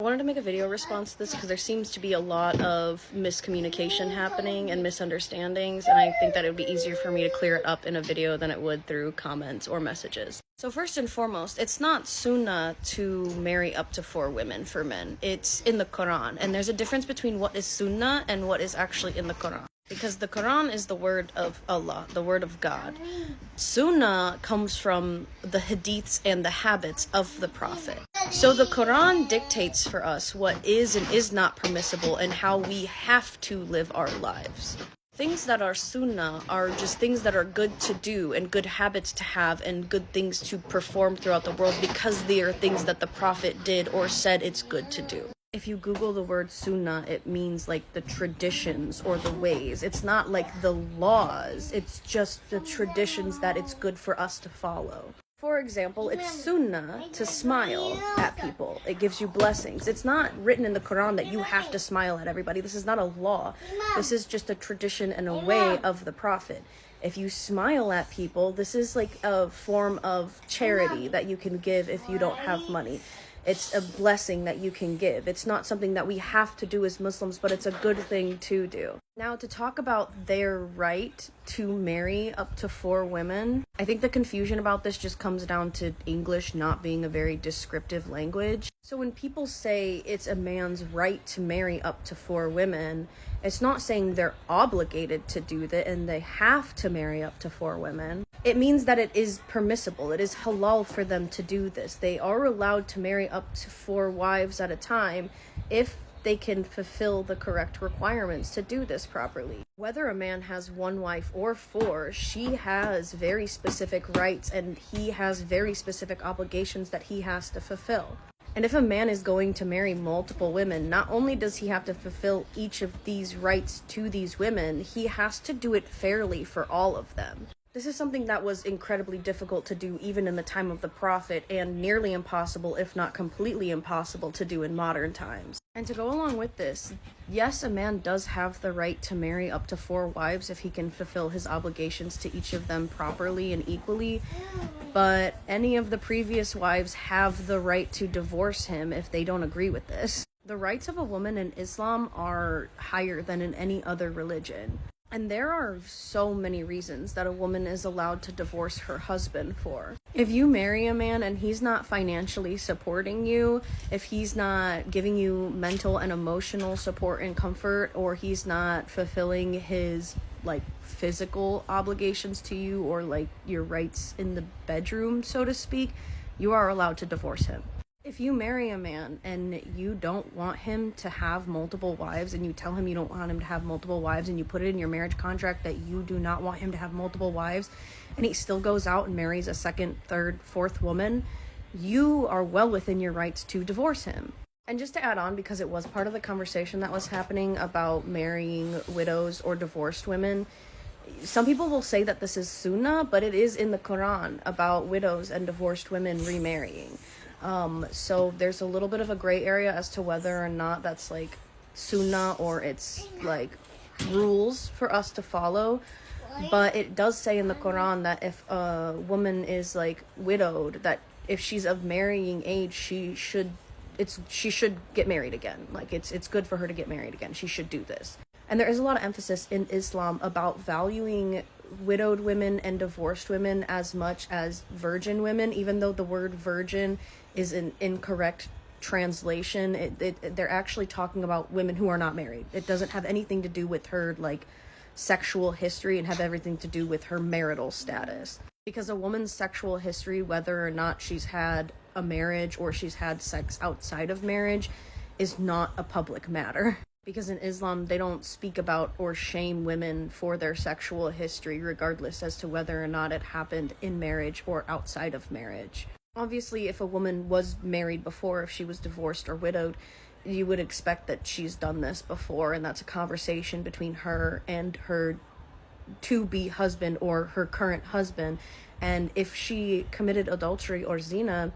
I wanted to make a video response to this because there seems to be a lot of miscommunication happening and misunderstandings, and I think that it would be easier for me to clear it up in a video than it would through comments or messages. So first and foremost, it's not sunnah to marry up to 4 women for men. It's in the Quran, and there's a difference between what is sunnah and what is actually in the Quran. Because the Quran is the word of Allah, the word of God. Sunnah comes from the hadiths and the habits of the Prophet. So the Quran dictates for us what is and is not permissible and how we have to live our lives. Things that are sunnah are just things that are good to do and good habits to have and good things to perform throughout the world because they are things that the Prophet did or said it's good to do. If you Google the word sunnah, it means like the traditions or the ways. It's not like the laws, it's just the traditions that it's good for us to follow. For example, it's sunnah to smile at people. It gives you blessings. It's not written in the Quran that you have to smile at everybody. This is not a law. This is just a tradition and a way of the Prophet. If you smile at people, this is like a form of charity that you can give if you don't have money. It's a blessing that you can give. It's not something that we have to do as Muslims, but it's a good thing to do. Now, to talk about their right to marry up to 4 women, I think the confusion about this just comes down to English not being a very descriptive language. So when people say it's a man's right to marry up to 4 women, it's not saying they're obligated to do that and they have to marry up to 4 women. It means that it is permissible. It is halal for them to do this. They are allowed to marry up to 4 wives at a time if they can fulfill the correct requirements to do this properly. Whether a man has 1 wife or 4, she has very specific rights and he has very specific obligations that he has to fulfill. And if a man is going to marry multiple women, not only does he have to fulfill each of these rights to these women, he has to do it fairly for all of them. This is something that was incredibly difficult to do even in the time of the Prophet, and nearly impossible, if not completely impossible, to do in modern times. And to go along with this, yes, a man does have the right to marry up to 4 wives if he can fulfill his obligations to each of them properly and equally, but any of the previous wives have the right to divorce him if they don't agree with this. The rights of a woman in Islam are higher than in any other religion. And there are so many reasons that a woman is allowed to divorce her husband for. If you marry a man and he's not financially supporting you, if he's not giving you mental and emotional support and comfort, or he's not fulfilling his physical obligations to you or your rights in the bedroom, so to speak, you are allowed to divorce him. If you marry a man and you don't want him to have multiple wives and you tell him you don't want him to have multiple wives and you put it in your marriage contract that you do not want him to have multiple wives and he still goes out and marries a 2nd, 3rd, 4th woman, you are well within your rights to divorce him. And just to add on, because it was part of the conversation that was happening about marrying widows or divorced women, some people will say that this is sunnah, but it is in the Quran about widows and divorced women remarrying. So there's a little bit of a gray area as to whether or not that's sunnah or it's rules for us to follow. But it does say in the Quran that if a woman is widowed, that if she's of marrying age, she should get married again. It's good for her to get married again. She should do this. And there is a lot of emphasis in Islam about valuing widowed women and divorced women as much as virgin women, even though the word virgin is an incorrect translation. They're actually talking about women who are not married. It doesn't have anything to do with her sexual history and have everything to do with her marital status. Because a woman's sexual history, whether or not she's had a marriage or she's had sex outside of marriage, is not a public matter. Because in Islam, they don't speak about or shame women for their sexual history, regardless as to whether or not it happened in marriage or outside of marriage. Obviously, if a woman was married before, if she was divorced or widowed, you would expect that she's done this before, and that's a conversation between her and her to-be husband or her current husband. And if she committed adultery or zina,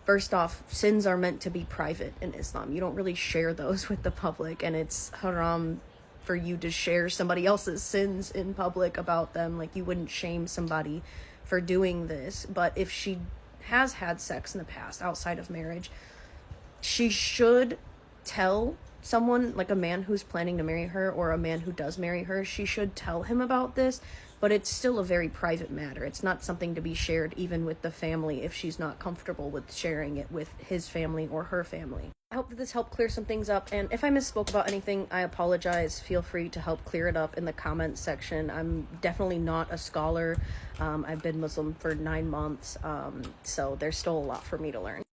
first off, sins are meant to be private in Islam. You don't really share those with the public, and it's haram for you to share somebody else's sins in public about them. You wouldn't shame somebody for doing this. But if she has had sex in the past outside of marriage, she should tell someone, like a man who's planning to marry her or a man who does marry her, she should tell him about this, but it's still a very private matter. It's not something to be shared even with the family if she's not comfortable with sharing it with his family or her family. I hope that this helped clear some things up, and if I misspoke about anything, I apologize. Feel free to help clear it up in the comments section. I'm definitely not a scholar. I've been Muslim for 9 months, so there's still a lot for me to learn.